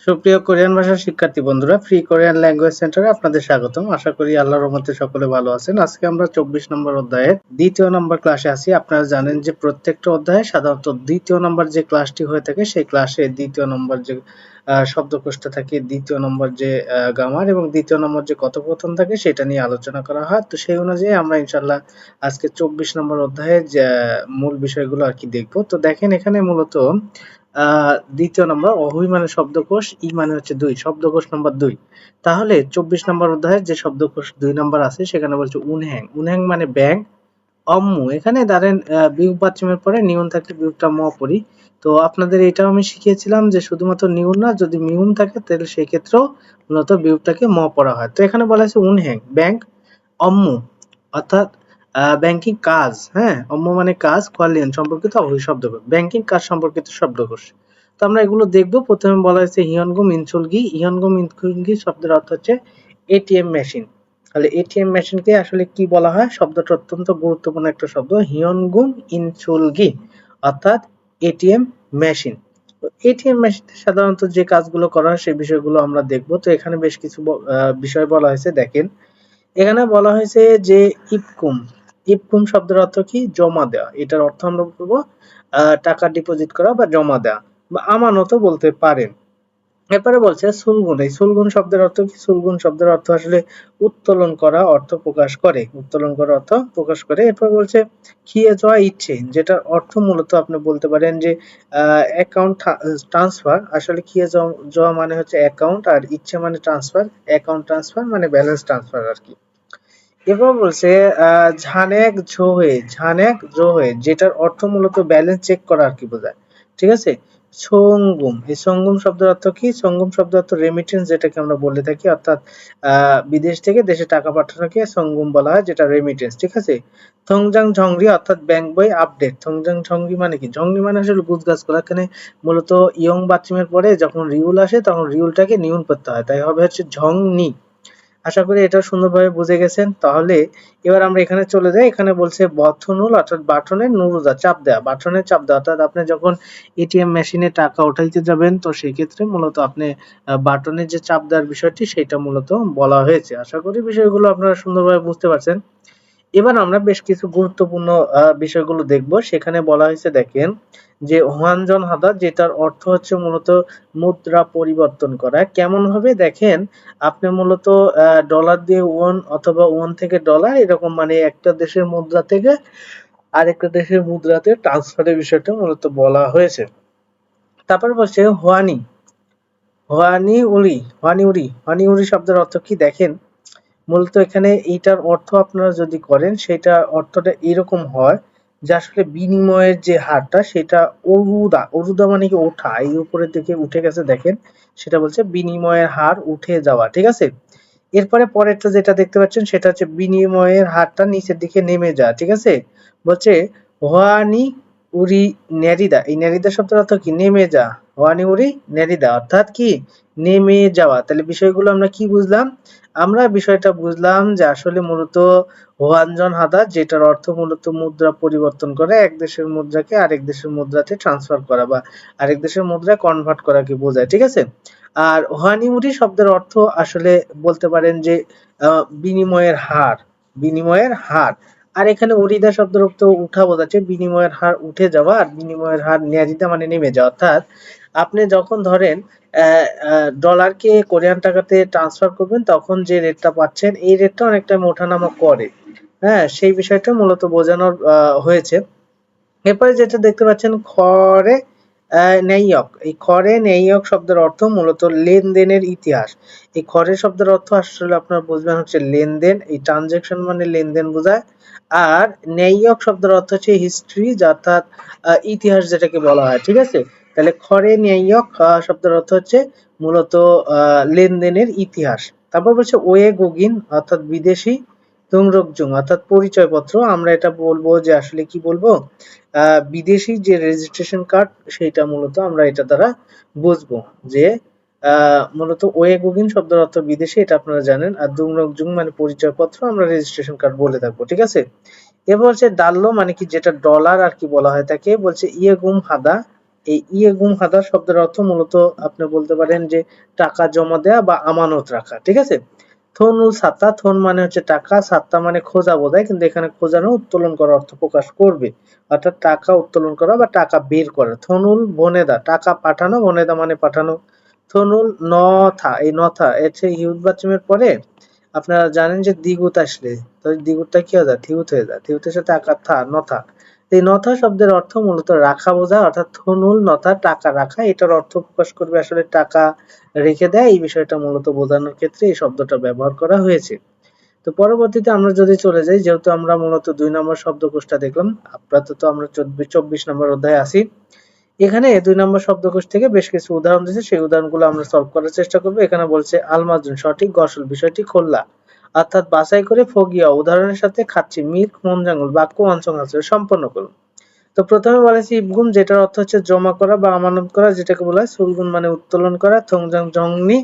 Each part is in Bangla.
সুপ্রিয় কোরিয়ান ভাষার শিক্ষার্থী বন্ধুরা, ফ্রি কোরিয়ান ল্যাঙ্গুয়েজ সেন্টারে আপনাদের স্বাগতম। আশা করি আল্লাহর রহমতে সকলে ভালো আছেন। আজকে আমরা 24 নম্বর অধ্যায়ের দ্বিতীয় নম্বর ক্লাসে আছি। আপনারা জানেন যে প্রত্যেকটা অধ্যায়ে সাধারণত দ্বিতীয় নম্বর যে ক্লাসটি হয়ে থাকে সেই ক্লাসে দ্বিতীয় নম্বর যে শব্দকোষটা থাকে, দ্বিতীয় নম্বর যে গ্রামার এবং দ্বিতীয় নম্বর যে কথোপকথন থাকে সেটা নিয়ে আলোচনা করা হয়। তো সেই অনুযায়ী আমরা ইনশাআল্লাহ আজকে 24 নম্বর অধ্যায়ের যে মূল বিষয়গুলো আর কি দেখব। তো দেখেন এখানে মূলত দ্বিতীয় নম্বর অহুই মানে শব্দকোষ, ই মানে হচ্ছে ২, শব্দকোষ নম্বর ২। তাহলে ২৪ নম্বর অধ্যায়ের যে শব্দকোষ ২ নম্বর আছে সেখানে বলছে উনহ্যাং। উনহ্যাং মানে ব্যাঙ। অম্মু এখানে ধরেন বিয়োগ বাচ্চমের পরে নিউন থাকলে বিয়োগটা ম পড়ি। তো আপনাদের এটাও আমি শিখিয়েছিলাম যে শুধুমাত্র নিউন না, যদি মিউন থাকে তাহলে সেই ক্ষেত্রেও মূলত বিয়োগটাকে ম পড়া হয়। তো এখানে বলা হয়েছে উনহ্যাং ব্যাংক অম্মু অর্থাৎ ব্যাংকিং কাজ, হ্যাঁ? অম্ম মানে কাজ, কোয়ালিয়ান সম্পর্কিত অবশ্যই শব্দকোষ। ব্যাংকিং কাজ সম্পর্কিত শব্দকোষ। তো আমরা এগুলো দেখব। প্রথমে বলা হয়েছে হিয়নগো মিনচুলগি। হিয়নগো মিনচুলগি শব্দের অর্থ হচ্ছে এটিএম মেশিন। তাহলে এটিএম মেশিনকে আসলে কি বলা হয়? শব্দটা অত্যন্ত গুরুত্বপূর্ণ একটা শব্দ। হিয়নগুম ইনচুলগি অর্থাৎ এটিএম মেশিন। তো এটিএম মেশিনে সাধারণত যে কাজগুলো করা হয় সেই বিষয়গুলো আমরা দেখব। তো এখানে বেশ কিছু বিষয় বলা হয়েছে দেখেন। এখানে বলা হয়েছে যে ইপকুম। ইপকুম শব্দের অর্থ কি? জমা দেওয়া। এটার অর্থ আমরা বলবো টাকা ডিপোজিট করা বা জমা দেওয়া বা আমানতও বলতে পারেন। এরপরে বলছে সুলগুন। এই সুলগুন শব্দের অর্থ কি? সুলগুন শব্দের অর্থ আসলে উত্তোলন করা, অর্থ প্রকাশ করে। উত্তোলন করা অর্থ প্রকাশ করে। এরপর বলছে খিয়ে যাওয়া ইচ্ছে, যেটার অর্থ মূলত আপনি বলতে পারেন যে অ্যাকাউন্ট ট্রান্সফার। আসলে খিয়ে যাওয়া মানে হচ্ছে অ্যাকাউন্ট, আর ইচ্ছে মানে ট্রান্সফার। অ্যাকাউন্ট ট্রান্সফার মানে ব্যালেন্স ট্রান্সফার আরকি। এরপর বলছে ঝানেক ঝোহে, ঝানেক জোহে, যেটার অর্থ মূলত ব্যালেন্স চেক করা আর কি বোঝায়। ঠিক আছে? সঙ্গুম। এই সঙ্গুম শব্দের অর্থ কি? সঙ্গুম শব্দের অর্থ রেমিটেন্স, যেটাকে আমরা বলে থাকি, অর্থাৎ বিদেশ থেকে দেশে টাকা পাঠানোকে সঙ্গুম বলা হয়, যেটা রেমিটেন্স। ঠিক আছে? থংজাং ঝংরি অর্থাৎ ব্যাংক বই আপডেট। থংজাং ঝংরি মানে কি? ঝংরি মানে আসলে গুজগাছ করা। এখানে মূলত ইয়ং বাচ্চিমের পরে যখন রিউল আসে তখন রিউলটাকে নিউন করতে হয়, তাই হবে হচ্ছে ঝংনি। আশা করি এটা সুন্দরভাবে বুঝে গেছেন। তাহলে এবার আমরা এখানে চলে যাই। এখানে বলছে বথনুল অর্থাৎ বাটনের নুরুজা, চাপ দেওয়া। বাটনের চাপ দেওয়া অর্থাৎ আপনি যখন এটিএম মেশিনে টাকা উঠাইতে যাবেন তো সেই ক্ষেত্রে মূলত আপনি বাটনের যে চাপ দেওয়ার বিষয়টি সেটা মূলত বলা হয়েছে। আশা করি বিষয়গুলো আপনারা সুন্দরভাবে বুঝতে পারছেন। এবার আমরা বেশ কিছু গুরুত্বপূর্ণ বিষয়গুলো দেখব। সেখানে বলা হয়েছে দেখেন যে হোয়ানজন হাদা, যেটার অর্থ হচ্ছে মূলত মুদ্রা পরিবর্তন করা। কেমন ভাবে? দেখেন আপনি মূলত ডলার দিয়ে ওয়ান অথবা ওয়ান থেকে ডলার এরকম মানে একটা দেশের মুদ্রা থেকে আরেকটা দেশের মুদ্রাতে ট্রান্সফারের বিষয়টা মূলত বলা হয়েছে। তারপর বলছে হোয়ানি, হোয়ানি উড়ি, হোয়ানি উড়ি, হোয়ানি উড়ি শব্দের অর্থ কি? দেখেন মূলত এখানে এইটার অর্থ আপনারা যদি করেন সেটা অর্থটা এরকম হয় যে আসলে বিনিময়ের যে হারটা সেটা অরুদা, অরুদা মানে কি? ওঠা, এই উপরের দিকে উঠে গেছে দেখেন, সেটা বলছে বিনিময়ের হার উঠে যাওয়া। ঠিক আছে? এরপরে পরেরটা যেটা দেখতে পাচ্ছেন সেটা হচ্ছে বিনিময়ের হারটা নিচের দিকে নেমে যাওয়া। ঠিক আছে? বলছে হোয়ানি উরি নেরিদা। এই নেরিদা শব্দের অর্থ কি? নেমে যা। হোয়ানি উরি নেরিদা অর্থাৎ কি? নেমে যাওয়া। তাহলে বিষয়গুলো আমরা কি বুঝলাম? আমরা বিষয়টা বুঝলাম যে আসলে মূলত হোয়ানজন হাদা, যেটার অর্থ মূলত মুদ্রা পরিবর্তন করে এক দেশের মুদ্রাকে আরেক দেশের মুদ্রাতে ট্রান্সফার করা বা আরেক দেশের মুদ্রায় কনভার্ট করাকে বোঝায়। ঠিক আছে? আর হোয়ানিমুরি শব্দের অর্থ আসলে বলতে পারেন যে বিনিময়ের হার, বিনিময়ের হার। আর এখানে উড়িদা শব্দের অর্থ উঠা বোঝাচ্ছে, বিনিময়ের হার উঠে যাওয়া, আর বিনিময়ের হার ন্যারিদা মানে নেমে যাওয়া। অর্থাৎ আপনি যখন ধরেন ডলারকে কোরিয়ান টাকাতে ট্রান্সফার করবেন তখন যে রেটটা পাচ্ছেন এই রেটটা অনেকটা ওঠানামা করে। হ্যাঁ, সেই বিষয়টা মূলত বোঝানোর হয়েছে। এরপরে যেটা দেখতে পাচ্ছেন খরে ন্যায়ক। এই খরে ন্যায়ক শব্দের অর্থ মূলত লেনদেনের ইতিহাস। এই খরে শব্দের অর্থ আসলে আপনারা বুঝবেন হচ্ছে লেনদেন, এই ট্রানজাকশন মানে লেনদেন বোঝায়। আর ন্যায়ক শব্দের অর্থ হচ্ছে হিস্ট্রি, অর্থাৎ ইতিহাস যেটাকে বলা হয়। ঠিক আছে? তাহলে খরে ন্যায়ক শব্দের অর্থ হচ্ছে মূলত লেনদেনের ইতিহাস। তারপর বলছে ওয়ে গুগিন অর্থাৎ বিদেশি, তুংরকজুং অর্থাৎ পরিচয়পত্র। আমরা এটা বলবো যে আসলে কি বলবো? বিদেশি যে রেজিস্ট্রেশন কার্ড সেটা মূলত আমরা এটা দ্বারা বুঝবো যে মূলত ওয়েগুগিন শব্দের অর্থ বিদেশি, এটা আপনারা জানেন। আর দুংরকজুং মানে পরিচয়পত্র, আমরা রেজিস্ট্রেশন কার্ড বলে থাকবো। ঠিক আছে? এবার হচ্ছে ডাল্লো মানে কি? যেটা ডলার আর কি বলা হয় তাকে। বলছে ইয়েগুম হাদা, এই ইয়ে গুম হাদা শব্দের অর্থ মূলত আপনি বলতে পারেন যে টাকা জমা দেয়া বা আমানত রাখা, ঠিক আছে। থনুল সাত্তা, থন মানে হচ্ছে টাকা, সাত্তা মানে খোঁজা বোঝায়, কিন্তু এখানে খোঁজানো উত্তোলন করা অর্থ প্রকাশ করবে, অর্থাৎ টাকা উত্তোলন করা বা টাকা বের করা। থনুল বনেদা, টাকা পাঠানো, বনেদা মানে পাঠানো। থনুল নথা, এই নথা এর হিউজ বাচ্চমের পরে আপনারা জানেন যে দ্বিগুত আসলে, তো দ্বিগুতটা কি হয়ে যায়, থিউত হয়ে যায়, থিউতের সাথে আকার থা, নথা। এই নথা শব্দের অর্থ মূলত রাখা বোঝায়, অর্থাৎ থনুল নথা টাকা রাখা, এটার অর্থ প্রকাশ করবে আসলে টাকা রেখে দেয়, এই বিষয়টা মূলত বোঝানোর ক্ষেত্রে এই শব্দটা ব্যবহার করা হয়েছে। তো পরবর্তীতে আমরা যদি চলে যাই, যেহেতু আমরা মূলত 2 নম্বর শব্দকোষটা দেখলাম, আপাতত আমরা 24 নম্বর অধ্যায়ে আছি। এখানে 2 নম্বর শব্দকোষ থেকে বেশ কিছু উদাহরণ দিয়েছে, সেই উদাহরণগুলো আমরা সলভ করার চেষ্টা করব। এখানে বলছে আলমাজুন সঠিক, গসল বিষয়টি খোল্লা, অর্থাৎ বাছাই করে ফগিয়া উদাহরণের সাথে খাচ্ছি, মিল্ক মনজাঙ্গুল বাক্য অঞ্চল আছে সম্পন্ন করুন। তো প্রথমে বলেছি ইবগুম, যেটার অর্থ হচ্ছে জমা করা বা আমানত করা, যেটাকে বলা হয় সুলগুন মানে উত্তোলন করা, থংজাং জংনি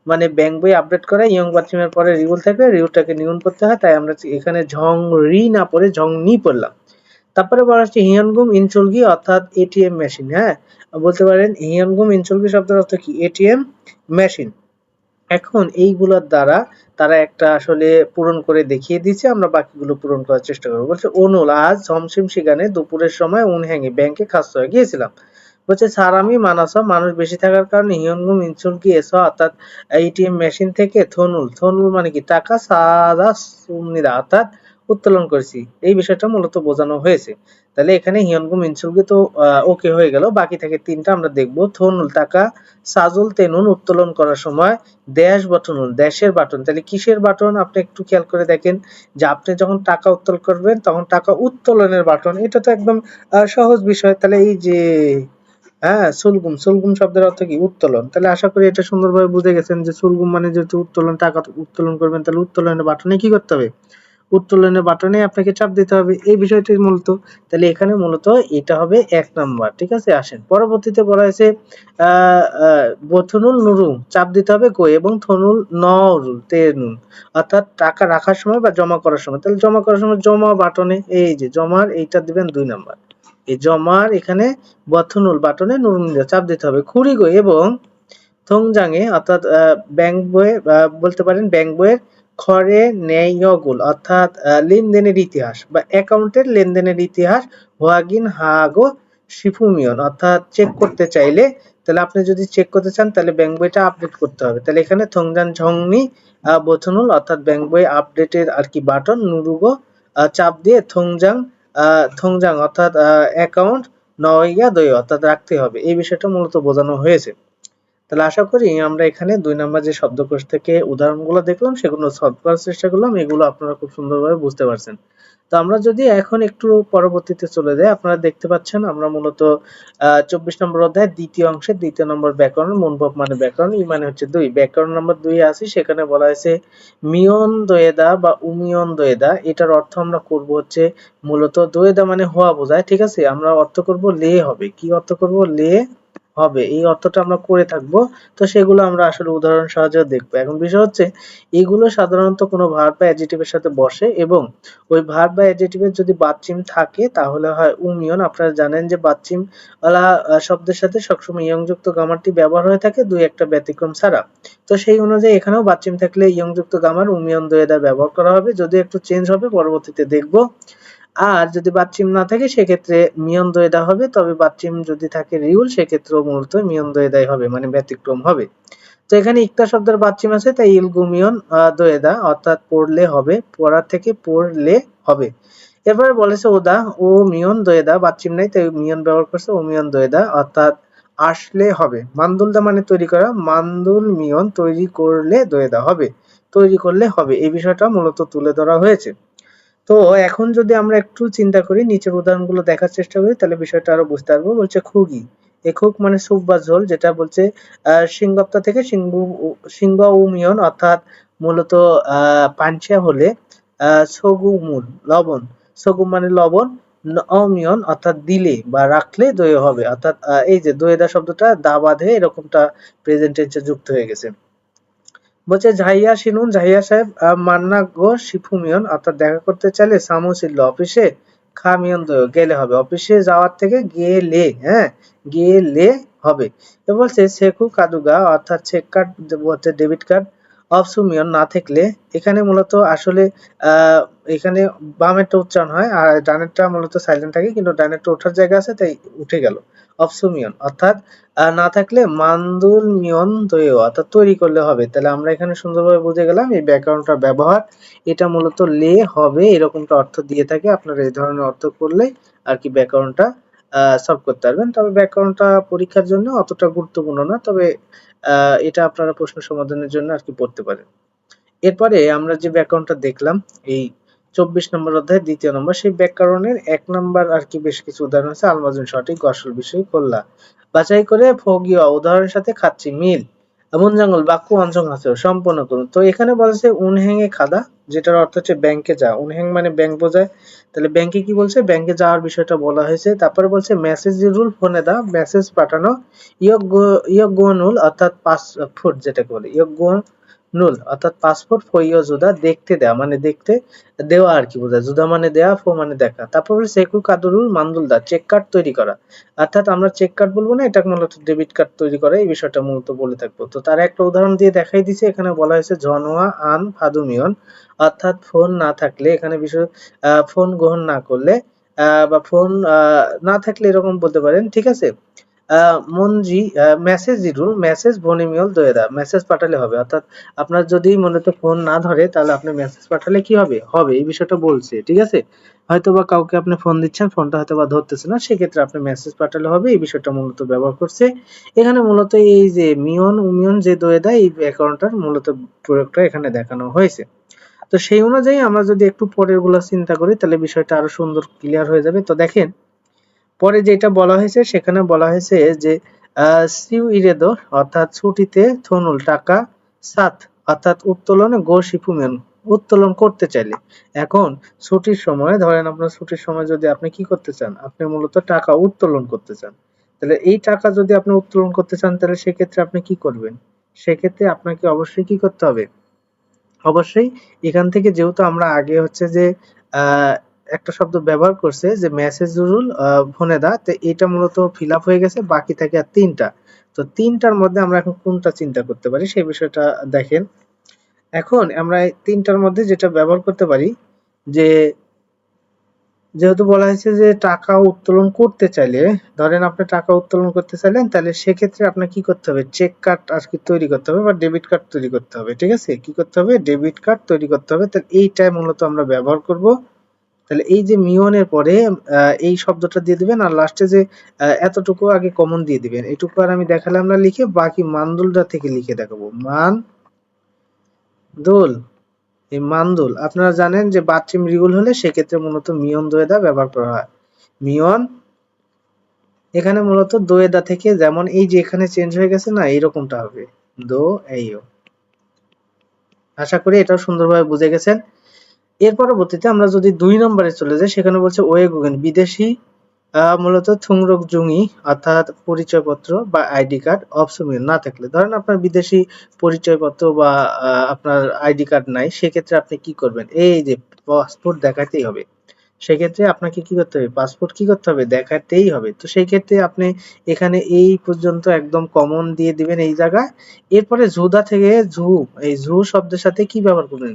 মানে ব্যাংক বই আপডেট করা, ইয়ং বাথরুমের পরে রিউল থাকলে রিউলটাকে নিউন করতে হয়, তাই আমরা এখানে ঝং রি না পড়ে ঝং নি পড়লাম। তারপরে বলা হচ্ছে হিয়নগুম ইনচুলগি, অর্থাৎ এটিএম মেশিন। হ্যাঁ, বলতে পারেন হিয়নগুম ইনচুলগি শব্দের অর্থ কি, এটিএম মেশিন। এখন এইগুলোর দ্বারা তারা একটা আসলে পূরণ করে দেখিয়ে দিচ্ছে, আমরা বাকিগুলো পূরণ করার চেষ্টা করবো। বলছে অনুল আজ ঝমসিম সিগানে দুপুরের সময় উনহ্যাঙ্গে ব্যাংকে খাসতে হয়ে গিয়েছিলাম। বলছে স্যার আমি মানাস, মানুষ বেশি থাকার কারণে হিয়নগুম ইনচুল কি এসো, অর্থাৎ এটিএম মেশিন থেকে থনুল, থনুল মানে কি টাকা, সাদা সুমনিদা অর্থাৎ উত্তোলন করেছি, এই বিষয়টা মূলত বোঝানো হয়েছে। তাহলে এখানে হিয়নগুম ইনচুলকে তো ওকে হয়ে গেল, বাকি থেকে তিনটা আমরা দেখবো। থনুল টাকা, সাজুল তেনুন উত্তোলন করার সময়, দেশ বাটনুল দেশের বাটন, তাহলে কিসের বাটন আপনি একটু খেয়াল করে দেখেন, যে আপনি যখন টাকা উত্তোলন করবেন তখন টাকা উত্তোলনের বাটন, এটা তো একদম সহজ বিষয়। তাহলে এই যে হ্যাঁ সুলগুম, সুলগুম শব্দের অর্থ কি, উত্তোলন। তাহলে আশা করি এটা সুন্দরভাবে বুঝে গেছেন যে সুলগুম মানে যেহেতু উত্তোলন, টাকা উত্তোলন করবেন, তাহলে উত্তোলনের বাটনে কি করতে হবে, উত্তোলনের বাটনে আপনাকে চাপ দিতে হবে, এই বিষয়টি মূলত। তাহলে এখানে মূলত এটা হবে 1 নাম্বার, ঠিক আছে। আসেন পরবর্তীতে বলা হয়েছে বথনুল নুরু, চাপ দিতে হবে কই, এবং থনুল নরুল তেনুন, অর্থাৎ টাকা রাখার সময় বা জমা করার সময়। তাহলে জমা করার সময় জমা বাটনে, এই যে জমার এইটা দিবেন 2 নাম্বার, এই জমার এখানে বথনুল বাটনে নুরুন চাপ দিতে হবে। খুরি গই এবং থংজাংয়ে, অর্থাৎ ব্যাংক বইয়ে বলতে পারেন ব্যাংক বইয়ের খরে নেয়গুল, অর্থাৎ লেনদেনের ইতিহাস বা অ্যাকাউন্টের লেনদেনের ইতিহাস, হোয়াগিন হাগো শিফুমিয়ন, অর্থাৎ চেক করতে চাইলে, তাহলে আপনি যদি চেক করতে চান তাহলে ব্যাংক বইটা আপডেট করতে হবে। তাহলে এখানে থংজান ঝংনি বথনুল, অর্থাৎ ব্যাংক বই আপডেটের আর কি বাটন, নুরুগো চাপ দিয়ে থংজাং, থংজাং অর্থাৎ অ্যাকাউন্ট, নইয়া দই অর্থাৎ রাখতে হবে, এই বিষয়টা মূলত বোঝানো হয়েছে। তাহলে আশা করি আমরা এখানে 2 নাম্বার যে শব্দকোষ থেকে উদাহরণগুলো দেখলাম সেগুলো সলভ করার চেষ্টা করলাম, এগুলো আপনারা খুব সুন্দরভাবে বুঝতে পারছেন। তো আমরা যদি এখন একটু পরবর্তীতে চলে যাই, আপনারা দেখতে পাচ্ছেন আমরা মূলত 24 নম্বর অধ্যায়ের দ্বিতীয় অংশে 2 নম্বর ব্যাকরণ, মনভাব মানে ব্যাকরণ, ই মানে হচ্ছে 2, ব্যাকরণ নম্বর 2 এ আছি। সেখানে বলা হয়েছে মিয়ন দোয়েদা বা উমিয়ন দোয়েদা, এটার অর্থ আমরা করব হচ্ছে মূলত দোয়েদা মানে হওয়া বোঝায়, ঠিক আছে। আমরা অর্থ করব লে হবে, কি অর্থ করব, লে হবে, এই অর্থটা আমরা করে থাকবো। তো সেগুলো আমরা আসলে উদাহরণ সাহায্যে দেখবো। এখন বিষয় হচ্ছে এগুলো সাধারণত কোনো ভার্ব বা অ্যাডজেক্টিভের সাথে বসে, এবং ওই ভার্ব বা অ্যাডজেক্টিভের যদি বাদচিহ্ন থাকে তাহলে হয় উমিয়ন। আপনারা জানেন যে বাদচিহ্ন ওয়ালা শব্দের সাথে সবসময় ইয়ং যুক্ত গামারটি ব্যবহার হয়ে থাকে, দুই একটা ব্যতিক্রম ছাড়া। তো সেই অনুযায়ী এখানেও বাদচিহ্ন থাকলে ইয়ং যুক্ত গামার উমিয়ন দোয়েদা ব্যবহার করা হবে, যদি একটু চেঞ্জ হবে পরবর্তীতে দেখবো। আর যদি বাদচিহ্ন না থাকে সেক্ষেত্রে মিয়ন দোয়েদা হবে, তবে বাদচিহ্ন যদি থাকে রিউল সেক্ষেত্রেও মূলত মিয়ন দোয়েদাই হবে, মানে ব্যতিক্রম হবে। তো এখানে ইক্তা শব্দের বাদচিহ্ন আছে, তাই ইলগুমিয়ন দোয়েদা, অর্থাৎ পড়লে হবে, পড়ার থেকে পড়লে হবে। এবারে বলেছে ওদা ও মিয়ন দোয়েদা, বাদচিহ্ন নাই তাই মিয়ন ব্যবহার করছে, ও মিয়ন দোয়েদা অর্থাৎ আসলে হবে। মান্দুলদা মানে তৈরি করা, মান্দুল মিয়ন তৈরি করলে দোয়েদা হবে, তৈরি করলে হবে, এই বিষয়টা মূলত তুলে ধরা হয়েছে। তো এখন যদি আমরা একটু চিন্তা করি, নিচের উদাহরণগুলো দেখার চেষ্টা করি, তাহলে বিষয়টা আরো বুঝতে পারবো। বলছে খুগি, এই খুক মানে স্যুপ বা ঝোল, যেটা বলছে সিংগপ্তা থেকে সিংহ উমিয়ন, অর্থাৎ মূলত পাঞ্চিয়া হলে সগুমুল লবণ, সগুম মানে লবণ, অমিয়ন অর্থাৎ দিলে বা রাখলে দই হবে, অর্থাৎ এই যে দইদা শব্দটা দা বাঁধে এরকমটা প্রেজেন্ট টেন্সে যুক্ত হয়ে গেছে। বলছে ঝাইয়া শিনুন, ঝাইয়া সাহেব মান্না গো শিফুমিয়ন, অর্থাৎ দেখা করতে চাইলে সামুসিল্ল অফিসে খামিয়ন দয় গেলে হবে, অফিসে যাওয়ার থেকে গেলে, হ্যাঁ গেলে হবে। তো বলছে সেকু কাদুগা অর্থাৎ চেক কার্ড বলতে ডেবিট কার্ড অপসুমিয়ন না থাকলে, এখানে মূলত আসলে এখানে বামেরটা উচ্চারণ হয় আর ডানেরটা মূলত সাইলেন্ট থাকে, কিন্তু ডানেরটা ওঠার জায়গা আছে তাই উঠে গেল। অপসুমিয়ন অর্থাৎ না থাকলে মান্দুল মিয়ন দইও অর্থাৎ তৈরি করলে হবে। তাহলে আমরা এখানে সুন্দরভাবে বুঝে গেলাম এই ব্যাকরণটার ব্যবহার। এটা মূলত লে হবে এরকমটা অর্থ দিয়ে থাকে, আপনারা এই ধরনের অর্থ করলে আর কি ব্যাকরণটা সলভ করতে পারবেন। তবে ব্যাকরণটা পরীক্ষার জন্য অতটা গুরুত্বপূর্ণ না, তবে এটা আপনারা প্রশ্ন সমাধানের জন্য আর কি পড়তে পারেন। এরপরে আমরা যে ব্যাকরণটা দেখলাম এই 24 নম্বর অধ্যায়ের দ্বিতীয় নম্বর, সেই ব্যাকরণের 1 নম্বর আর কি বেশ কিছু উদাহরণ আছে। আলমাজন সঠিক আসল বিষয় কল্লা বাছাই করে ফগিয়া উদাহরণের সাথে খাচ্ছি মিল এমন জঙ্গল বাক্য অঞ্চল আছে সম্পন্ন করুন। তো এখানে বলছে উনহ্যাঙ্গে খাদা, যেটার অর্থ হচ্ছে ব্যাংকে যা। উনহ্যাং মানে ব্যাংক বোঝায়, তাহলে ব্যাংকে কি বলছে, ব্যাংকে যাওয়ার বিষয়টা বলা হয়েছে। তারপরে বলছে মেসেজ রুল ফোনে দা মেসেজ পাঠানো, ইয়গুনুল অর্থাৎ পাসপোর্ট যেটাকে বলে ইয়গুনুল অর্থাৎ পাসপোর্ট ফইয় জুদা দেখতে দেওয়া মানে দেখতে দেওয়া আর কি বোঝায়, জুদা মানে দেওয়া, ফো মানে দেখা। তারপর বলে সেকু কাদুরুল মান্দুলদা চেক কার্ড তৈরি করা, অর্থাৎ আমরা চেক কার্ড বলবো না, এটা মূলত ডেবিট কার্ড তৈরি করা, এই বিষয়টা মূলত বলে থাকবো। তো তার একটা উদাহরণ দিয়ে দেখাই দিছে, এখানে বলা হয়েছে জনোয়া আন ফাদুমিয়ন অর্থাৎ ফোন না থাকলে, এখানে বিষয় ফোন গ্রহণ না করলে বা ফোন না থাকলে এরকম বলতে পারেন, ঠিক আছে। Manji message rule message বনিমিয়ল দয়েদা message পাঠালে হবে, অর্থাৎ আপনার যদি মূলত ফোন না ধরে তাহলে আপনি মেসেজ পাঠালে কি হবে, হবে এই বিষয়টা বলছে, ঠিক আছে। হয়তোবা কাউকে আপনি ফোন দিচ্ছেন, ফোনটা হয়তোবা ধরতেছে না, সেক্ষেত্রে আপনি মেসেজ পাঠালে হবে, এই বিষয়টা মূলত ব্যবহার করছে এখানে। মূলত এই যে মিয়ন উমিয়ন যে দয়েদা, এই ব্যাকরণটার মূলত প্রয়োগটা এখানে দেখানো হয়েছে। তো সেই অনুযায়ী আমরা যদি একটু পরের গুলো চিন্তা করি তাহলে বিষয়টা আরো সুন্দর ক্লিয়ার হয়ে যাবে। তো দেখেন পরে যেটা বলা হয়েছে, সেখানে বলা হয়েছে যে সিউ ইরেদো অর্থাৎ ছুটিতে থনুল টাকা সাত অর্থাৎ উত্তোলনে গো শিপুমেন উত্তোলন করতে চাইলে। এখন ছুটির সময় ধরেন আপনার ছুটির সময় যদি আপনি কি করতে চান, আপনি মূলত টাকা উত্তোলন করতে চান, তাহলে এই টাকা যদি আপনি উত্তোলন করতে চান তাহলে সেক্ষেত্রে আপনি কি করবেন, সেক্ষেত্রে আপনাকে অবশ্যই কি করতে হবে, অবশ্যই এখান থেকে যেহেতু আমরা আগে হচ্ছে যে আহ, একটা শব্দ ব্যবহার করছে যে মেসেজ রুল ফোনে দা, তো এটা মূলত ফিল আপ হয়ে গেছে, বাকি থাকে আর তিনটা। তো তিনটার মধ্যে আমরা এখন কোনটা চিন্তা করতে পারি সেই বিষয়টা দেখেন। এখন আমরা এই তিনটার মধ্যে যেটা ব্যবহার করতে পারি, যে যেহেতু বলা হয়েছে যে টাকা উত্তোলন করতে চাইলে, ধরেন আপনি টাকা উত্তোলন করতে চাইলেন, তাহলে সেক্ষেত্রে আপনার কি করতে হবে, চেক কার্ড আর কি তৈরি করতে হবে বা ডেবিট কার্ড তৈরি করতে হবে, ঠিক আছে। কি করতে হবে, ডেবিট কার্ড তৈরি করতে হবে। তাহলে এইটাই মূলত আমরা ব্যবহার করব। তাহলে এই যে মিয়নের পরে এই শব্দটা দিয়ে দিবেন, আর লাস্টে যে এতটুকু আগে কমন দিয়ে দিবেন, এটুকু আর আমি দেখালাম না লিখে, বাকি মানদুলটা থেকে লিখে দেখাবো। মানদুল, এই মানদুল আপনারা জানেন যে বাচ্চিম রিগুল হলে সেক্ষেত্রে মূলত মিয়ন দোয়েদা ব্যবহার করা হয়। মিয়ন এখানে মূলত দোয়েদা থেকে, যেমন এই যে এখানে চেঞ্জ হয়ে গেছে না, এইরকমটা হবে দো এইও। আশা করি এটাও সুন্দরভাবে বুঝে গেছেন। এর পরবর্তীতে আমরা যদি 2 নম্বরে চলে যাই, সেখানে বলছে ওয়েগুগেন বিদেশি মূলত থুংরক জুঙি অর্থাৎ পরিচয়পত্র বা আইডি কার্ড অপশন না থাকলে, ধরেন আপনার বিদেশি পরিচয়পত্র বা আপনার আইডি কার্ড নাই, সেক্ষেত্রে আপনি কি করবেন, এই যে পাসপোর্ট দেখাতেই হবে। সেক্ষেত্রে আপনাকে কি করতে হবে, পাসপোর্ট কি করতে হবে, দেখাতেই হবে। তো সেই ক্ষেত্রে আপনি এখানে এই পর্যন্ত একদম কমন দিয়ে দিবেন এই জায়গায়। এরপরে জুদা থেকে ঝু, এই ঝু শব্দের সাথে কি ব্যবহার করবেন,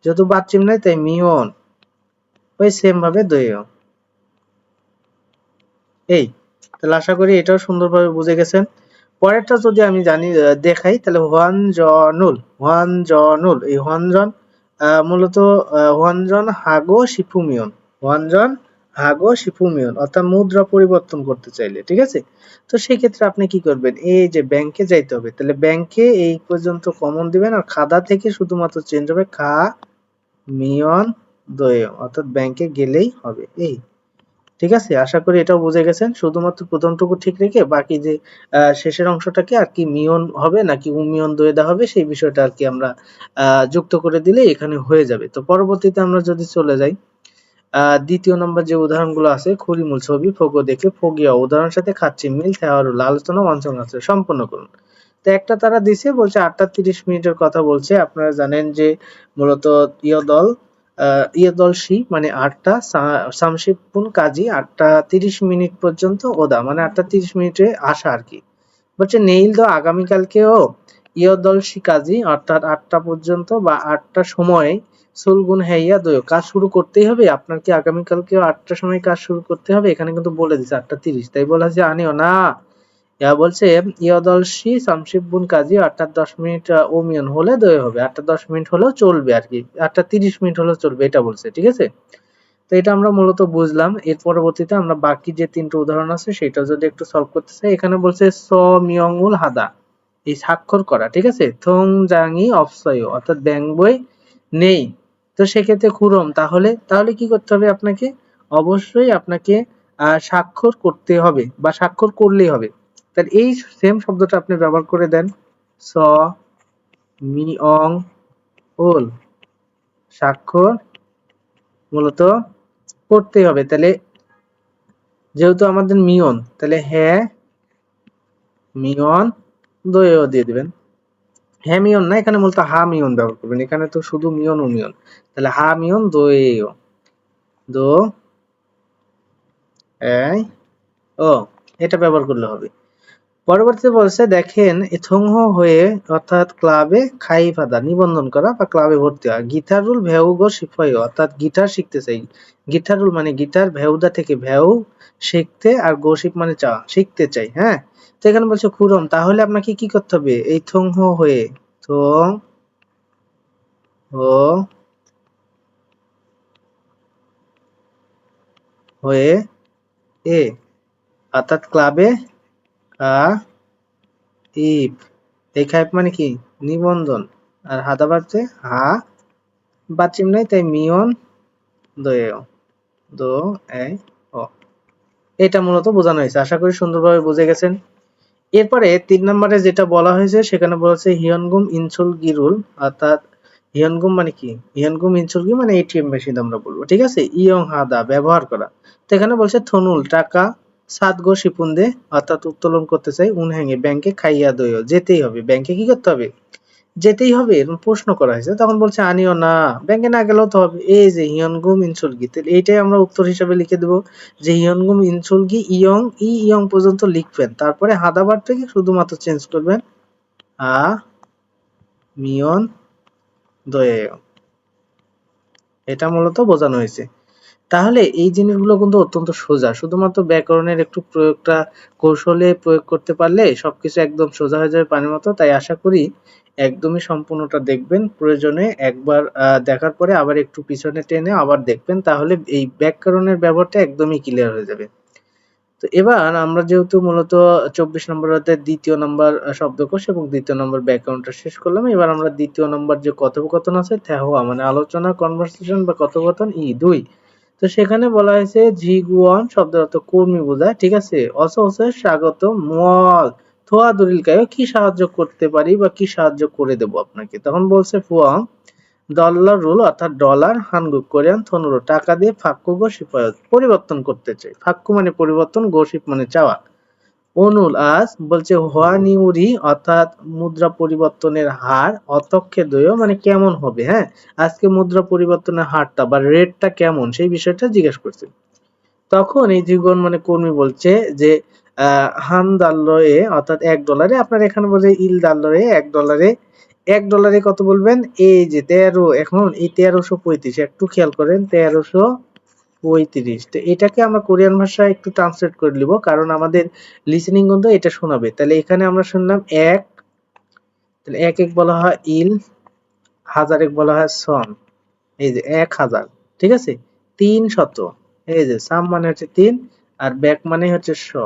যেহেতু বাচ্চিম নাই তাই মিয়ন, ওই সেম ভাবে দইও। এই, তাহলে আশা করি এটাও সুন্দরভাবে বুঝে গেছেন। পরেরটা যদি আমি জানি দেখাই, তাহলে হোয়ানজনুল, হোয়ানজনুল এই হোয়ানজন মূলত হোয়ানজন হাগো শিফুমিয়ন, হোয়ানজন হাগো শিফুমিয়ন অর্থাৎ মুদ্রা পরিবর্তন করতে চাইলে, ঠিক আছে। তো সেই ক্ষেত্রে আপনি কি করবেন, এই যে ব্যাংকে যাইতে হবে, তাহলে ব্যাংকে এই পর্যন্ত কমন দিবেন, আর খাদা থেকে শুধুমাত্র চেঞ্জ হবে খা মিয়ন দয় অর্থাৎ ব্যাংকে গেলেই হবে। এই, ঠিক আছে, আশা করি এটাও বুঝে গেছেন। শুধুমাত্র প্রথমটুকু ঠিক রেখে বাকি যে শেষের অংশটাকে আর কি মিয়ন হবে নাকি উমিয়ন দোয়েদা হবে সেই বিষয়টা আর কি আমরা যুক্ত করে দিলে এখানে হয়ে যাবে। তো পরবর্তীতে আমরা যদি চলে যাই দ্বিতীয় নম্বর যে উদাহরণগুলো আছে, খড়িমূল ছবি ফোগো দেখে ফোগিয়া উদাহরণের সাথে খাচ্ছি মিল থেওয়ারুল আলোচনা অঞ্চল আছে সম্পন্ন করুন। তো একটা তারা দিছে বলছে 8টা 30 মিনিটের কথা বলছে। আপনারা জানেন যে মূলত ইয় দল ইয়দলসি মানে 8টা, সামশিপুন কাজী 8টা 30 মিনিট পর্যন্ত ওদা মানে 8টা 30 মিনিটে আসা আর কি। বলছে নেইল তো আগামীকালকেও ইয়দলসি কাজী অর্থাৎ 8টা পর্যন্ত বা 8টার সময় সুলগুন হেইয়া দয় কাজ শুরু করতেই হবে। আপনার কি আগামীকালকেও 8টার সময় কাজ শুরু করতে হবে? এখানে কিন্তু বলে দিচ্ছে 8টা 30, তাই বলা যে আনিও না। ইয়া বলছে ইয়দলসি সামশিপুন কাজী 8টা 10 মিনিট ওমিয়ন হলে দয় হবে, 8টা 10 মিনিট হলেও চলবে আর কি, 8টা 30 মিনিট হলেও চলবে, এটা বলছে। ঠিক আছে, তো এটা আমরা মূলত বুঝলাম। এর পরবর্তীতে আমরা বাকি যে 3টা উদাহরণ আছে সেটা যদি একটু সলভ করতে চাই, এখানে বলছে স মিয়ংউল হাদা, এই স্বাক্ষর করা। ঠিক আছে, থং জাংই অপসয় অর্থাৎ ব্যাংক বই নেই। তো সেক্ষেত্রে খুরম তাহলে তাহলে কি করতে হবে আপনাকে? অবশ্যই আপনাকে স্বাক্ষর করতে হবে বা স্বাক্ষর করলেই হবে। তাহলে এই সেম শব্দটা আপনি ব্যবহার করে দেন, স মিয়ং উল, স্বাক্ষর মূলত করতে হবে। তাহলে যেহেতু আমাদের মিয়ন, তাহলে হ্যাঁ মিয়ন দয়েও দিয়ে দিবেন। হ্যাঁ মিয়ন না, এখানে মূলত হা মিয়ন ব্যবহার করবেন, এখানে তো শুধু মিয়ন ও মিয়ন, তাহলে হা মিয়ন দয়েও দো এই ও, এটা ব্যবহার করলে হবে। পরবর্তীতে বলছে দেখেন থংহ হয়ে অর্থাৎ ক্লাবে খাই ফাদা নিবন্ধন করা বা ক্লাবে ভর্তি হয়। গিটারুল ভেউগো শিফাই অর্থাৎ গিটার শিখতে চাই। গিটারুল মানে গিটার, ভেউদা থেকে ভেউ শিখতে, আর গোশিপ মানে চা শিখতে চাই। হ্যাঁ, তো এখানে বলছে খুরম তাহলে আপনাকে কি করতে হবে? এই থংহ হয়ে, থং হো হয়ে এ অর্থাৎ ক্লাবে কা ইপ, এই খাইপ মানে কি নিবন্ধন, আর হাদা বাড়ছে হা বাচিম নাই, তাই মিয়ন দয়েও দো এই ও, এটা মূলত বোঝানো হয়েছে। আশা করি সুন্দরভাবে বুঝে গেছেন। এরপরে 3 নম্বরে যেটা বলা হয়েছে সেখানে বলেছে হিয়নগুম ইনসুল গিরুল অর্থাৎ হিয়নগুম মানে কি, হিয়নগুম ইনসুল গি মানে এটিএম মেশিন আমরা বলবো। ঠিক আছে, ইয়ং হাদা ব্যবহার করা। তো এখানে বলছে থনুল টাকা সাত গো শিপুন দে অর্থাৎ উত্তোলন করতে চাই, উন হ্যাঙ্গে ব্যাংকে খাইয়া দইও যেতেই হবে, ব্যাংকে কি করতে হবে? যেতেই হবে, এরকম প্রশ্ন করা হয়েছে। তখন বলছে আনিও না, ব্যাংকে না গেলেও তো হবে। এই যে হিয়নগুম ইনসুলগি, তাহলে এইটাই আমরা উত্তর হিসেবে লিখে দেবো যে হিয়নগুম ইনসুলগি ইয়ং, ইয়ং পর্যন্ত লিখবেন, তারপরে হাদাবার থেকে শুধুমাত্র চেঞ্জ করবেন আ মিয়ন দয়েও, এটা মূলত বোঝানো হয়েছে। তাহলে এই জিনিসগুলো কিন্তু অত্যন্ত সোজা, শুধুমাত্র ব্যাকরণের একটু প্রয়োগটা কৌশলে প্রয়োগ করতে পারলে সবকিছু একদম সোজা হয়ে যাবে পানির মতো। তাই আশা করি একদমই সম্পূর্ণটা দেখবেন, প্রয়োজনে একবার দেখার পরে আবার একটু পিছনে টেনে আবার দেখবেন, তাহলে এই ব্যাকরণের ব্যবহারটা একদমই ক্লিয়ার হয়ে যাবে। তো এবার আমরা যেহেতু মূলত 24 নম্বর অধ্যায়ের 2য় নম্বর শব্দকোষ এবং 2য় নম্বর ব্যাকরণটা শেষ করলাম, এবার আমরা 2য় নম্বর যে কথোপকথন আছে তেহোয়া মানে আলোচনা, কনভারসেশন বা কথোপকথন 2, তো সেখানে বলা হয়েছে ঝিগুয়ান শব্দের অর্থ কর্মী বোঝায়। ঠিক আছে, অসহসে স্বাগত মল থোয়া দরিলকায় কি সাহায্য করতে পারি বা কি সাহায্য করে দেব আপনাকে। তখন বলছে ফুয়াং ডলার রুল অর্থাৎ ডলার, হানগুক কোরিয়ান থনুরো টাকা দিয়ে ফাক্কু গো সিপায়ত পরিবর্তন করতে চাই। ফাক্কু মানে পরিবর্তন, গোশিপ মানে চাওয়া। অনুল আজ বলছে হোয়া নিউরি অর্থাৎ মুদ্রা পরিবর্তনের হার, অতক্ষে দয় মানে কেমন হবে। হ্যাঁ, আজকে মুদ্রা পরিবর্তনের হারটা বা রেটটা কেমন সেই বিষয়টা জিজ্ঞেস করছে। তখন এই জীবন মানে কর্মী বলছে যে হান দাল্লয়ে অর্থাৎ $1, আপনার এখানে বলছে ইল দাল্লয়ে $1, $1 কত বলবেন? এই যে 13, এখন এই 1335 একটু খেয়াল করেন, 1335। তো এটাকে আমরা কোরিয়ান ভাষায় একটু ট্রান্সলেট করে নিব, কারণ আমাদের লিসেনিং কিন্তু এটা শোনাবে। তাহলে এখানে আমরা শুনলাম এক, তাহলে এক এক বলা হয় ইল, হাজার এক বলা হয় সন, এই যে 1000। ঠিক আছে, 300, এই যে সাম মানে হচ্ছে 3 আর ব্যাক মানে হচ্ছে 100,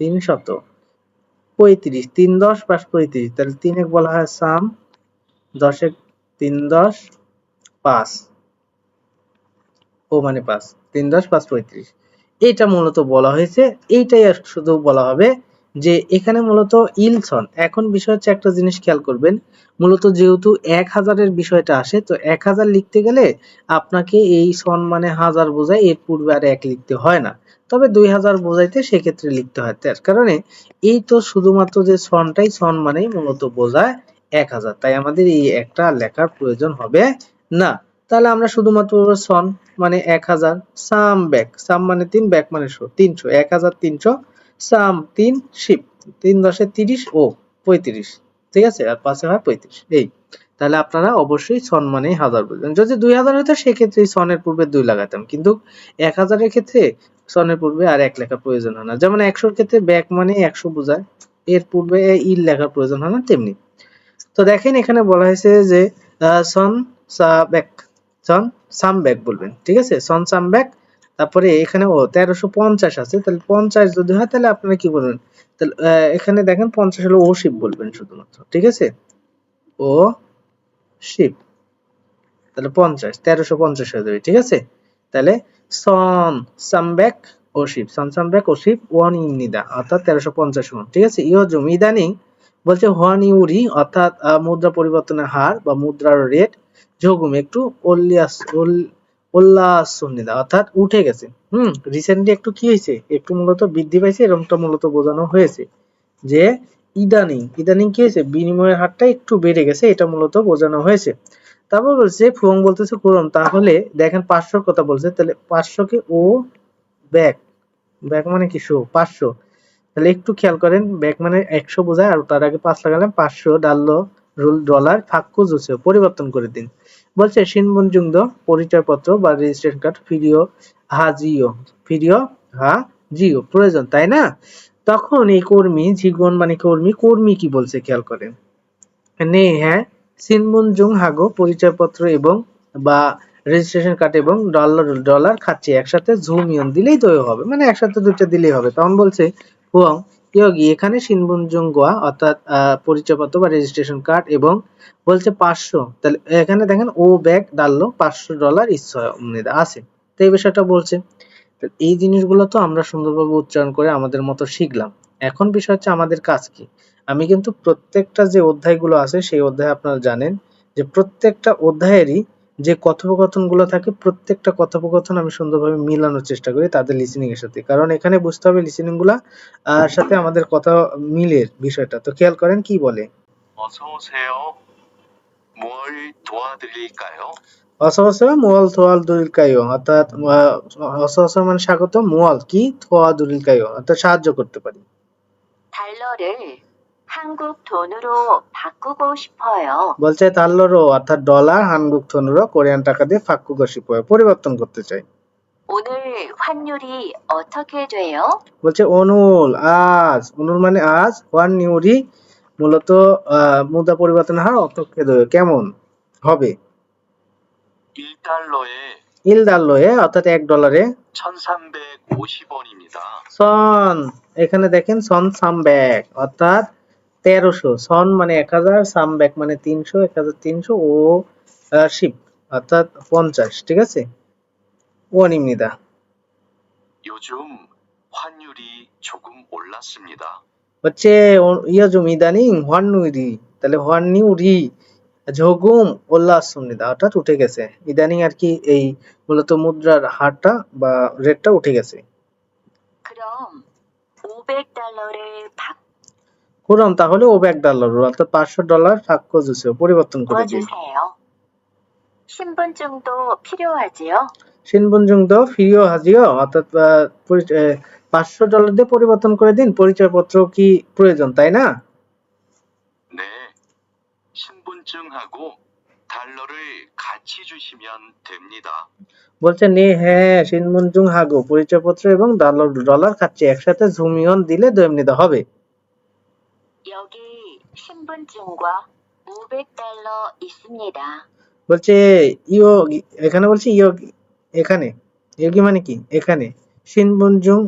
335, 3 10 5 35, তাহলে 3 এক বলা হয় সাম, 10 এক 3 10 5, ও মানে 5, 3 10 5 35, এইটা মূলত বলা হয়েছে। এইটাই আর শুধু বলা হবে যে এখানে মূলত ইলসন। এখন বিষয় হচ্ছে একটা জিনিস খেয়াল করবেন, মূলত যেহেতু 1000-এর বিষয়টা আসে, তো 1000 লিখতে গেলে আপনাকে এই সন মানে হাজার বোঝায়, এর পূর্বে আর 1 লিখতে হয় না। তবে 2000 বোঝাইতে সেক্ষেত্রে লিখতে হয়। তার কারণে এই তো শুধুমাত্র যে সনটাই, সন মানেই মূলত বোঝায় 1000, তাই আমাদের এই একটা লেখার প্রয়োজন হবে না। তাহলে আমরা শুধুমাত্র সন মানে 1000, সাম ব্যাক, সাম মানে 3, ব্যাক মানে 300, 1300, সাম 3 শিপ, 3 10 30 ও 35, ঠিক আছে, আর 5 হয় 35 এই। তাহলে আপনারা অবশ্যই সন মানে 1000 বুঝবেন। যদি 2000 হতো সেক্ষেত্রে সনের পূর্বে 2 লাগাতাম, কিন্তু 1000 এর ক্ষেত্রে সনের পূর্বে আর 1 লেখার প্রয়োজন হয় না। যেমন 100 এর ক্ষেত্রে ব্যাক মানে 100 বোঝায়, এর পূর্বে ইল লেখার প্রয়োজন হয় না, তেমনি। তো দেখেন এখানে বলা হয়েছে যে সন সাবেক, সন সামবেক বলবেন, ঠিক আছে, সন সামবেক। তারপরে এখানে 1350 আছে, তাহলে 50 যদি হয় তাহলে আপনারা কি বলবেন, তাহলে এখানে দেখেন 50 হলো ও শিপ বলবেন শুধুমাত্র, ঠিক আছে, ও শিপ, তাহলে 50 1350 হয়ে যাবে, ঠিক আছে। তাহলে সন সামবেক ও শিপ, সন সামবেক ও শিপ ওয়ান ইনিদা, অর্থাৎ 1350 সমান, ঠিক আছে। ইয়জুম ইদানিং বলছে হোয়ান ইউরি, অর্থাৎ মুদ্রা পরিবর্তনের হার বা মুদ্রার রেট, যোগুম একটু উল্লাসনিদা, অর্থাৎ উঠে গেছে। রিসেন্টলি একটু কি হয়েছে, একটু মূলত বৃদ্ধি পাইছে, এরকমটা মূলত বোঝানো হয়েছে যে ইদানিং, ইদানিং কি হয়েছে, বিনিময়ের হারটা একটু বেড়ে গেছে, এটা মূলত বোঝানো হয়েছে। তারপর বলছে ফুয়ং বলতেছে কুরম, তাহলে দেখেন 500 কথা বলছে, তাহলে 500 কে ও ব্যাক, ব্যাক মানে কি 500, তাহলে একটু খেয়াল করেন, ব্যাক মানে 100 বোঝায়, আর তার আগে 5 লাগালাম, 500 ডাললো রুল ডলার ফাক্কু জুসে পরিবর্তন করে দিন। বলছে শিনবনজুংদ পরিচয়পত্র বা রেজিস্ট্রেশন কার্ড ফিরিও হাজিও, ফিরিও হাজিও প্রয়োজন, তাই না? তখন এই কর্মী, জীবন মানে কর্মী, কর্মী কি বলছে খেয়াল করেন, নে হ্যাঁ শিনবনজুং হাগো পরিচয়পত্র এবং বা রেজিস্ট্রেশন কার্ড এবং ডলার ডলার খাচ্ছে একসাথে জুমিয়ন দিলেই তো হবে, মানে একসাথে দুইটা দিলেই হবে। তখন বলছে হুয়াং ইয়োগি, এখানে শিনবনজুং গোয়া, অর্থাৎ পরিচয়পত্র বা রেজিস্ট্রেশন কার্ড এবং বলছে 500, তাহলে এখানে দেখেন ও ব্যাগ ডাললো $500 ইচ্ছা আছে, তো এই বিষয়টা বলছে। তো এই জিনিসগুলো তো আমরা সুন্দরভাবে উচ্চারণ করে আমাদের মতো শিখলাম। এখন বিষয় হচ্ছে আমাদের কাজ কি। আমি কিন্তু প্রত্যেকটা যে অধ্যায়গুলো আছে সেই অধ্যায়ে আপনারা জানেন যে প্রত্যেকটা অধ্যায়েরই যে কথোপকথনগুলো থাকে, প্রত্যেকটা কথোপকথন আমি সুন্দরভাবে মিলানোর চেষ্টা করি তাদের লিসেনিং এর সাথে, কারণ এখানে বুঝতে হবে লিসেনিং গুলা সাথে আমাদের কথা মিলের বিষয়টা। তো খেয়াল করেন কি বলে, 어서 오세요. 뭘 도와드릴까요? অসহসা মুয়াল থোয়াল দুলিল কাইও, অর্থাৎ অসহসা মানে স্বাগত, মুয়াল কি, থোয়া দুলিল কাইও অর্থাৎ সাহায্য করতে পারি। 달러를 한국 돈으로 바꾸고 싶어요. বলছে 달러로 অর্থাৎ ডলার, 한국 돈으로 কোরিয়ান টাকা দিয়ে 바꾸고 싶어요 পরিবর্তন করতে চাই। 오늘 환율이 어떻게 돼요? বলছে 오늘 আজ, 오늘 মানে আজ, ওয়ান নিউরি মূলত মুদ্রা পরিবর্তনের হার অতকে কেমন হবে, 1달러에 ইল ডাল্লোয়ে অর্থাৎ $1 1350원입니다. সন, এখানে দেখেন সন সামব্যাক অর্থাৎ 1300, সন মানে 1000, সামব্যাক মানে 300, 1300 ও শিপ অর্থাৎ 50, ঠিক আছে, ওয়ানিমিদা। 요즘 환율이 조금 올랐습니다. হচ্ছে ইয়জুম ইদানিং হোয়ান নিউরি, তাহলে হোয়ান নিউরি ঝগুম উল্লাসনিদা অর্থাৎ উঠে গেছে, ইদানিং আর কি এই মূলত মুদ্রার হারটা বা রেটটা উঠে গেছে। 그럼 500달러를 কুরম তাহলে ও $100 অর্থাৎ $500 ফাক্কো জুসে পরিবর্তন করে দিন। 바꿔주세요. 신분증도 필요하지요? শিনবনজুংদ ফিরিও হাজিও, অর্থাৎ $500 দিয়ে পরিবর্তন করে দিন, পরিচয়পত্র কি প্রয়োজন, তাই না? 네, 신분증하고 달러를 같이 주시면 됩니다. বলছে নে হ্যাঁ শিনবনজুং হাগো পরিচয়পত্র এবং ডলার খাচ্ছে একসাথে জুমিয়ন দিলে দৈমনিদা হবে। 여기 신분증과 500달러 있습니다. বলছে ইও, এখানে বলছে ইও, এখানে ইয়োগি মানে কি, এখানে শিনবনজুং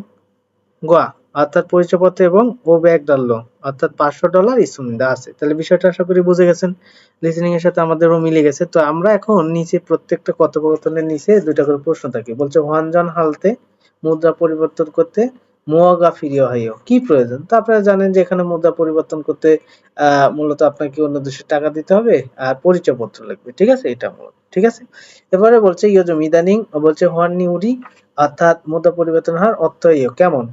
গোয়া অর্থাৎ পরিচয়পত্র এবং ও $1 অর্থাৎ $500 ইসুমিদা আছে। তাহলে বিষয়টা আশা করি বুঝে গেছেন, লিসেনিং এর সাথে আমাদেরও মিলে গেছে। তো আমরা এখন নিচে প্রত্যেকটা কথোপকথনের নিচে দুইটা করে প্রশ্ন থাকে। বলছে হোয়ানজন হালতে মুদ্রা পরিবর্তন করতে মুয়াগা ফিরিও হাইও কি প্রয়োজন। তো আপনারা জানেন যে এখানে মুদ্রা পরিবর্তন করতে মূলত আপনাকে অন্য দেশে টাকা দিতে হবে আর পরিচয়পত্র লাগবে, ঠিক আছে, এটা মূলত, ঠিক আছে। এবারে বলছে ইয়োজম ইদানিং, বলছে হোয়ান নিউরি অর্থাৎ মুদ্রা পরিবর্তন হার অর্থ ইয়ো কেমন,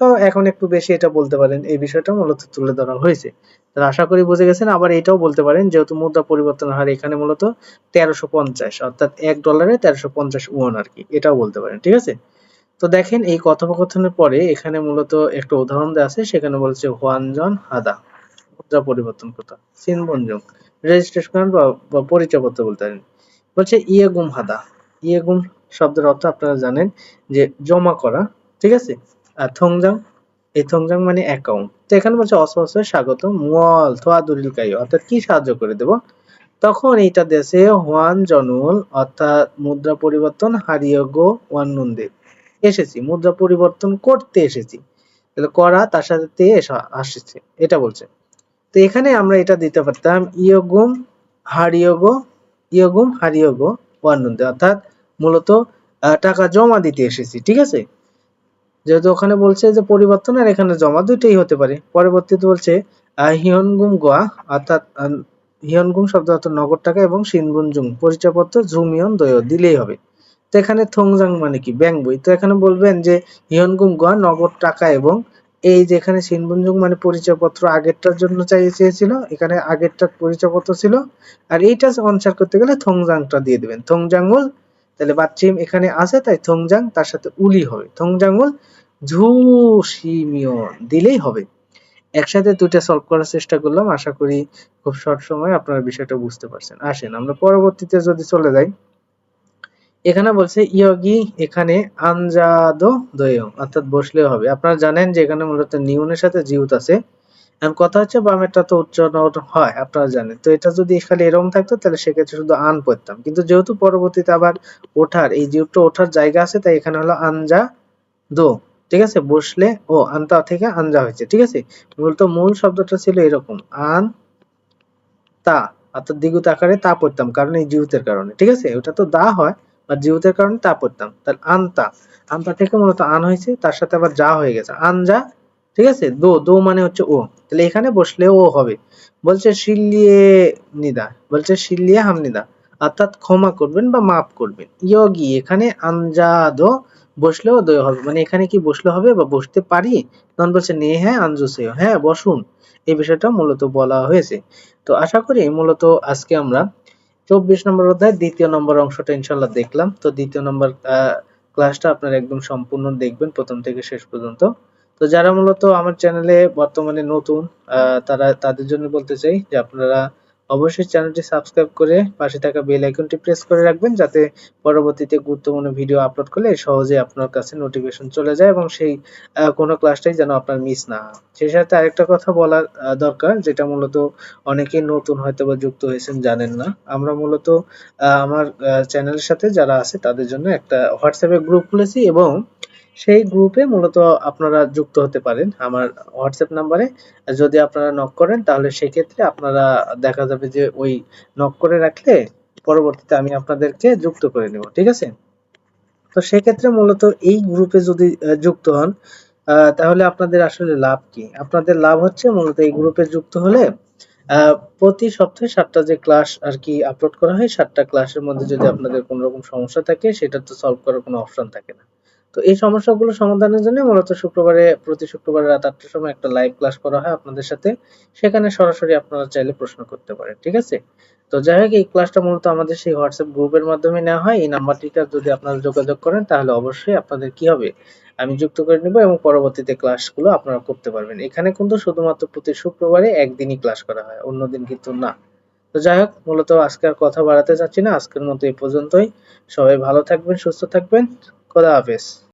তো এখন একটু বেশি এটা বলতে পারেন, এই বিষয়টা মূলত তুলে ধরা হয়েছে। তো আশা করি বুঝে গেছেন। আবার এটাও বলতে পারেন যেহেতু মুদ্রা পরিবর্তন হার এখানে মূলত 1350, অর্থাৎ $1 1350 ওয়ান আর কি, এটাও বলতে পারেন। ঠিক আছে, তো দেখেন এই কথোপকথনের পরে এখানে মূলত একটা উদাহরণ দেওয়া আছে, সেখানে বলছে হোয়ানজন হাদা, মুদ্রা পরিবর্তন কথা, সিনবনজং রেজিস্ট্রেশন বা পরিচয়পত্র বলতে পারেন। বলছে ইয়েগুম হাদা, ইয়েগুম শব্দের অর্থ আপনারা জানেন যে জমা করা। ঠিক আছে, আর থংজাং, এই থংজাং মানে অ্যাকাউন্ট। তো এখানে বলছে অসহসে স্বাগত মুয়াল থোয়া দুলিকাই, অর্থাৎ কি সাহায্য করে দেব। তখন এইটা দেশে হোয়ান জনুল অর্থাৎ মুদ্রা পরিবর্তন হারিয়ে গো ওয়ান নুন্দে, এসেছি মুদ্রা পরিবর্তন করতে এসেছি, তাহলে করা তার সাথে তে আসছে, এটা বলছে। তো এখানে আমরা এটা দিতে পারতাম ইয়োগুম হারিয়োগো, ইয়োগুম হারিয়োগো ওয়ানুন্দে, অর্থাৎ মূলত টাকা জমা দিতে এসেছি। ঠিক আছে, যেহেতু ওখানে বলছে যে পরিবর্তন আর এখানে জমা দুইটাই হতে পারে। পরবর্তীতে বলছে হিয়নগুম গোয়া, অর্থাৎ হিয়নগুম শব্দ অর্থ নগদ টাকা এবং সিনগুনজুং পরিচয়পত্র ঝুমিয়ন দয় দিলেই হবে। তো এখানে থংজাং মানে কি ব্যাংক বই, তো এখানে বলবেন যে হিয়নগুম গোয়া নগদ টাকা এবং এই যে এখানে সিনবুনজুং মানে পরিচয়পত্র আগেরটার জন্য চেয়েছিল, এখানে আগেরটার পরিচয়পত্র ছিল, আর এইটা অনসার করতে গেলে থংজাংটা দিয়ে দিবেন, থংজাংউল। তাহলে বাচ্চিম এখানে আছে তাই থংজাং তার সাথে উলি হবে, থংজাংউল ঝু শিমিয়ন দিলেই হবে। একসাথে দুইটা সলভ করার চেষ্টা করলাম, আশা করি খুব শর্ট সময়ে আপনারা বিষয়টা বুঝতে পারছেন। আসেন আমরা পরবর্তীতে যদি চলে যাই, এখানে বলছে ইয়গি, এখানে আনজাদো দয়ং, অর্থাৎ বসলেও হবে। আপনারা জানেন যে এখানে মূলত নিউনের সাথে জিউত আছে। এখন কথা হচ্ছে বামেরটা তো উচ্চারণ হয় আপনারা জানেন, তো এটা যদি খালি এরকম থাকতো তাহলে সেক্ষেত্রে শুধু আন পড়তাম, কিন্তু যেহেতু পরবর্তীতে আবার ওঠার এই জিউটটা ওঠার জায়গা আছে তাই এখানে হলো আনজা দো। ঠিক আছে, বসলে ও আনতা থেকে আনজা হয়েছে। ঠিক আছে, মূলত মূল শব্দটা ছিল এরকম আন তা, অর্থাৎ দ্বিগুণ আকারে তা পড়তাম কারণ এই জিউতের কারণে। ঠিক আছে, ওটা তো দা হয় বা জিউতের কারণে তা পড়তাম, তাহলে আনতা, আনতা থেকে মূলত আন হয়েছে, তার সাথে আবার যা হয়ে গেছে আনজা। ঠিক আছে, দো, দো মানে হচ্ছে ও, তাহলে এখানে বসলে ও হবে। বলছে শিল্লিয়ে নিদা, বলছে শিল্লিয়ে হামনিদা, অর্থাৎ ক্ষমা করবেন বা মাফ করবেন। ইয়োগি, এখানে আনজাদো বসলেও দয় হবে, মানে এখানে কি বসলে হবে বা বসতে পারি, তখন বলছে নে হ্যাঁ আনজুসেও, হ্যাঁ বসুন, এই বিষয়টা মূলত বলা হয়েছে। তো আশা করি মূলত আজকে আমরা 24 নম্বর অধ্যায় দ্বিতীয় নম্বর অংশটা ইনশাআল্লাহ দেখলাম। তো দ্বিতীয় নম্বর ক্লাসটা আপনারা একদম সম্পূর্ণ দেখবেন প্রথম থেকে শেষ পর্যন্ত। তো যারা মূলত আমার চ্যানেলে বর্তমানে নতুন, তাদের জন্য বলতে চাই যে আপনারা অবশ্যই চ্যানেলটি সাবস্ক্রাইব করে পাশে থাকা বেল আইকনটি প্রেস করে রাখবেন, যাতে পরবর্তীতে গুরুত্বপূর্ণ ভিডিও আপলোড করলে সহজে আপনার কাছে নোটিফিকেশন চলে যায় এবং সেই কোনো ক্লাসটাই যেন আপনার মিস না হয়। সেই সাথে আরেকটা কথা বলার দরকার, যেটা মূলত অনেকেই নতুন হয়তো বা যুক্ত হয়েছেন জানেন না, আমরা মূলত আমার চ্যানেলের সাথে যারা আছে তাদের জন্য একটা হোয়াটসঅ্যাপে গ্রুপ খুলেছি এবং সেই গ্রুপে মূলত আপনারা যুক্ত হতে পারেন আমার হোয়াটসঅ্যাপ নাম্বারে। যদি আপনারা নক করেন তাহলে সেক্ষেত্রে আপনারা দেখা যাবে যে ওই নক করে রাখলে পরবর্তীতে আমি আপনাদেরকে যুক্ত করে নেব। ঠিক আছে, তো সেক্ষেত্রে মূলত এই গ্রুপে যদি যুক্ত হন তাহলে আপনাদের আসলে লাভ কি, আপনাদের লাভ হচ্ছে মূলত এই গ্রুপে যুক্ত হলে প্রতি সপ্তাহে 7টা যে ক্লাস আর কি আপলোড করা হয়, 7টা ক্লাসের মধ্যে যদি আপনাদের কোনো রকম সমস্যা থাকে সেটা তো সলভ করার কোনো অপশন থাকে না। তো এই সমস্যাগুলো সমাধানের জন্য মূলত প্রতি শুক্রবারে রাত 8টার সময় একটা লাইভ ক্লাস করা হয় আপনাদের সাথে, সেখানে সরাসরি আপনারা চাইলে প্রশ্ন করতে পারেন। ঠিক আছে, তো যাই হোক এই ক্লাসটা মূলত আমাদের সেই হোয়াটসঅ্যাপ গ্রুপের মাধ্যমে নেওয়া হয়। এই নাম্বারটিতে যদি আপনারা যোগাযোগ করেন তাহলে অবশ্যই আপনাদের কি হবে, আমি যুক্ত করে নেব এবং পরবর্তীতে ক্লাসগুলো আপনারা করতে পারবেন। এখানে কিন্তু শুধুমাত্র প্রতি শুক্রবারে একদিনই ক্লাস করা হয়, অন্যদিন কিন্তু না। তো যাই হোক মূলত আজকে আর কথা বাড়াতে চাচ্ছি না, আজকের মতো এই পর্যন্তই। সবাই ভালো থাকবেন, সুস্থ থাকবেন, খোদা হাফেজ।